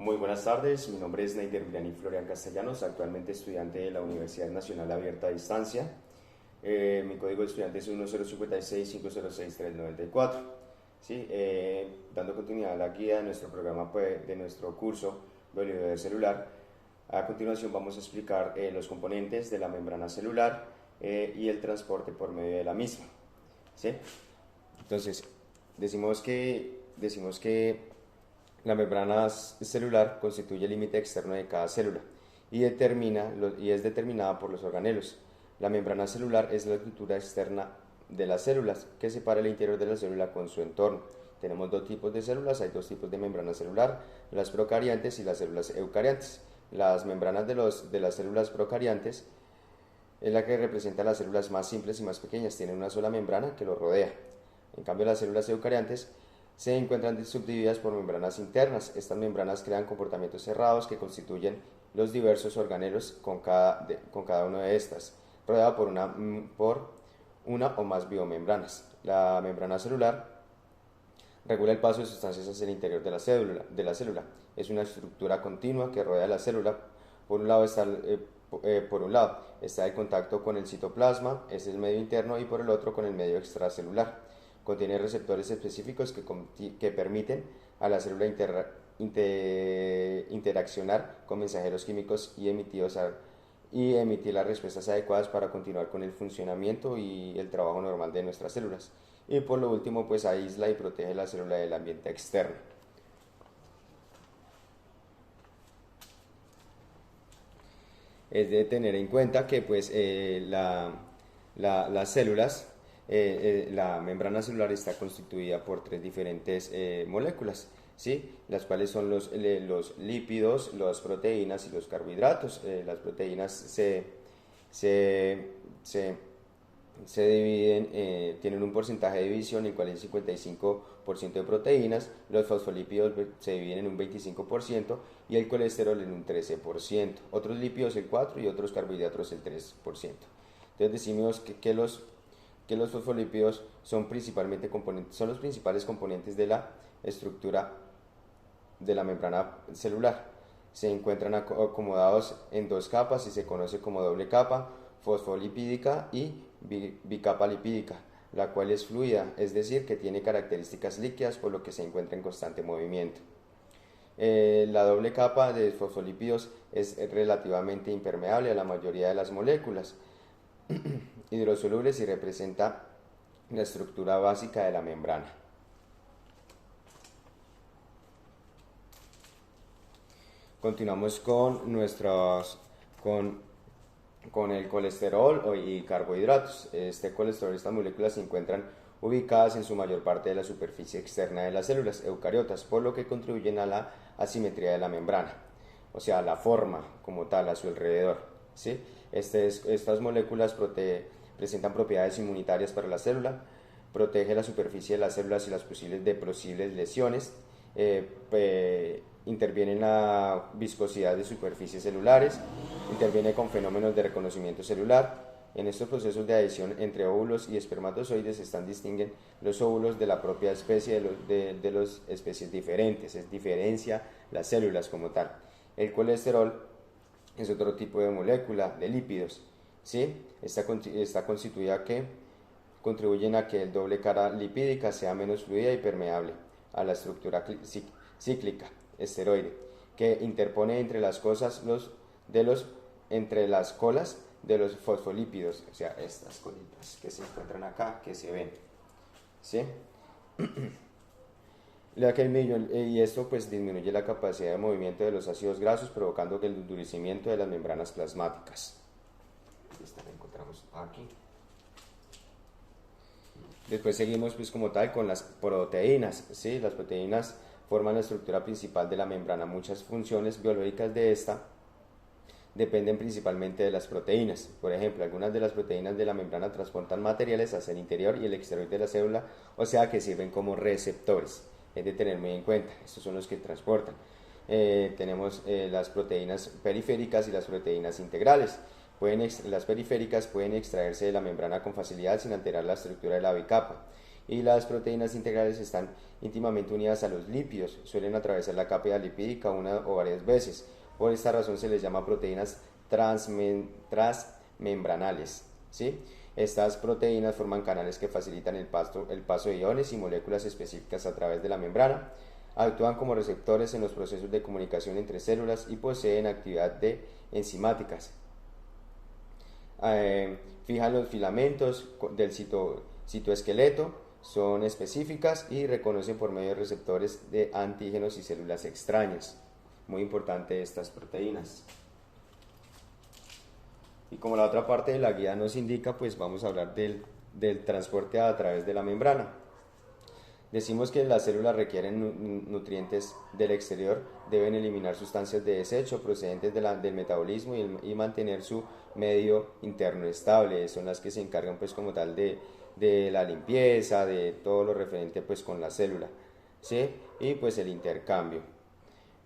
Muy buenas tardes, mi nombre es Neider Villani Florian Castellanos, actualmente estudiante de la Universidad Nacional Abierta a Distancia. Mi código de estudiante es 1056506394. ¿Sí? Dando continuidad a la guía de nuestro programa, de nuestro curso de biología celular, a continuación vamos a explicar los componentes de la membrana celular y el transporte por medio de la misma. ¿Sí? Entonces, decimos que la membrana celular constituye el límite externo de cada célula y es determinada por los organelos. La membrana celular es la estructura externa de las células que separa el interior de la célula con su entorno. Tenemos dos tipos de células, hay dos tipos de membrana celular, las procariantes y las células eucariantes. Las membranas de las células procariantes es la que representa las células más simples y más pequeñas, tienen una sola membrana que los rodea. En cambio, las células eucariantes se encuentran subdivididas por membranas internas. Estas membranas crean comportamientos cerrados que constituyen los diversos organelos con cada una de estas, rodeada por una o más biomembranas. La membrana celular regula el paso de sustancias hacia el interior de la célula. Es una estructura continua que rodea la célula. Por un lado está el contacto con el citoplasma, es el medio interno, y por el otro con el medio extracelular. Contiene receptores específicos que permiten a la célula interaccionar con mensajeros químicos y emitir las respuestas adecuadas para continuar con el funcionamiento y el trabajo normal de nuestras células. Y por lo último, pues aísla y protege la célula del ambiente externo. Es de tener en cuenta que pues las células, la membrana celular está constituida por tres diferentes moléculas, ¿sí? Las cuales son los lípidos, las proteínas y los carbohidratos. Las proteínas se dividen, tienen un porcentaje de división, el cual es 55% de proteínas, los fosfolípidos se dividen en un 25% y el colesterol en un 13%, otros lípidos el 4% y otros carbohidratos el 3%. Entonces decimos que los fosfolípidos son los principales componentes de la estructura de la membrana celular. Se encuentran acomodados en dos capas y se conoce como doble capa fosfolipídica y bicapa lipídica, la cual es fluida, es decir, que tiene características líquidas, por lo que se encuentra en constante movimiento. La doble capa de fosfolípidos es relativamente impermeable a la mayoría de las moléculas hidrosolubles y representa la estructura básica de la membrana. Continuamos con el colesterol y carbohidratos. Este colesterol, estas moléculas se encuentran ubicadas en su mayor parte de la superficie externa de las células eucariotas, por lo que contribuyen a la asimetría de la membrana, o sea, la forma como tal a su alrededor, ¿sí? Estas moléculas presentan propiedades inmunitarias para la célula, protege la superficie de las células y las posibles lesiones, interviene en la viscosidad de superficies celulares, interviene con fenómenos de reconocimiento celular. En estos procesos de adición entre óvulos y espermatozoides distinguen los óvulos de la propia especie de las especies diferentes, es diferencia las células como tal. El colesterol es otro tipo de molécula de lípidos, ¿sí? Está constituida que contribuyen a que el doble cara lipídica sea menos fluida y permeable a la estructura cíclica esteroide, que interpone entre las colas de los fosfolípidos, o sea, estas colitas que se encuentran acá, que se ven, ¿sí? Y esto pues disminuye la capacidad de movimiento de los ácidos grasos, provocando el endurecimiento de las membranas plasmáticas. Esta la encontramos aquí. Después seguimos pues como tal con las proteínas, ¿sí? Las proteínas forman la estructura principal de la membrana. Muchas funciones biológicas de esta dependen principalmente de las proteínas. Por ejemplo, algunas de las proteínas de la membrana transportan materiales hacia el interior y el exterior de la célula, o sea que sirven como receptores. Es de tener muy en cuenta, estos son los que transportan. Tenemos las proteínas periféricas y las proteínas integrales. Las periféricas pueden extraerse de la membrana con facilidad sin alterar la estructura de la bicapa Y las proteínas integrales están íntimamente unidas a los lípidos, suelen atravesar la capa lipídica una o varias veces. Por esta razón se les llama proteínas transmembranales, ¿sí? Estas proteínas forman canales que facilitan el paso de iones y moléculas específicas a través de la membrana. Actúan como receptores en los procesos de comunicación entre células y poseen actividad de enzimáticas. Fijan los filamentos del citoesqueleto, son específicas y reconocen por medio de receptores de antígenos y células extrañas. Muy importante estas proteínas. Y como la otra parte de la guía nos indica, pues vamos a hablar del transporte a través de la membrana. Decimos que las células requieren nutrientes del exterior, deben eliminar sustancias de desecho procedentes del metabolismo y mantener su medio interno estable. Son las que se encargan pues como tal de la limpieza, de todo lo referente pues con la célula, ¿sí? Y pues el intercambio.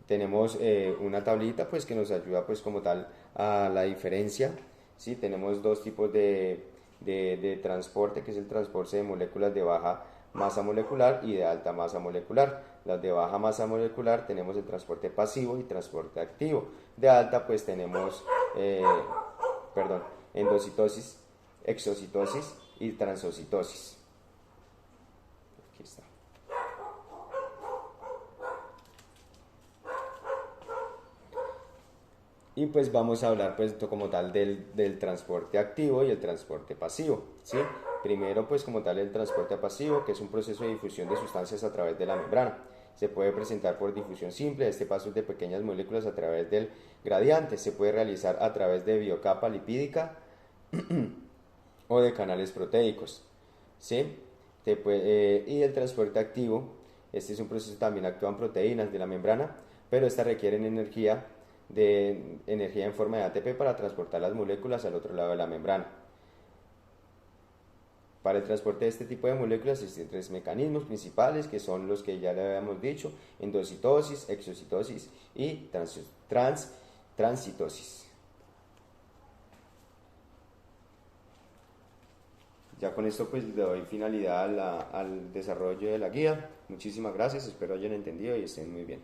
Tenemos una tablita pues que nos ayuda pues como tal a la diferencia, ¿sí? Tenemos dos tipos de transporte, que es el transporte de moléculas de baja masa molecular y de alta masa molecular. Las de baja masa molecular tenemos el transporte pasivo y transporte activo. De alta pues tenemos endocitosis, exocitosis y transocitosis. Aquí está. Y pues vamos a hablar pues como tal del transporte activo y el transporte pasivo, ¿sí? Primero pues como tal el transporte pasivo, que es un proceso de difusión de sustancias a través de la membrana. Se puede presentar por difusión simple, este paso es de pequeñas moléculas a través del gradiente. Se puede realizar a través de biocapa lipídica o de canales proteicos, ¿sí? Y el transporte activo, este es un proceso, también actúan proteínas de la membrana, pero estas requieren energía en forma de ATP para transportar las moléculas al otro lado de la membrana. Para el transporte de este tipo de moléculas existen tres mecanismos principales, que son los que ya le habíamos dicho: endocitosis, exocitosis y transitosis. Ya con esto pues le doy finalidad al desarrollo de la guía. Muchísimas gracias, espero hayan entendido y estén muy bien.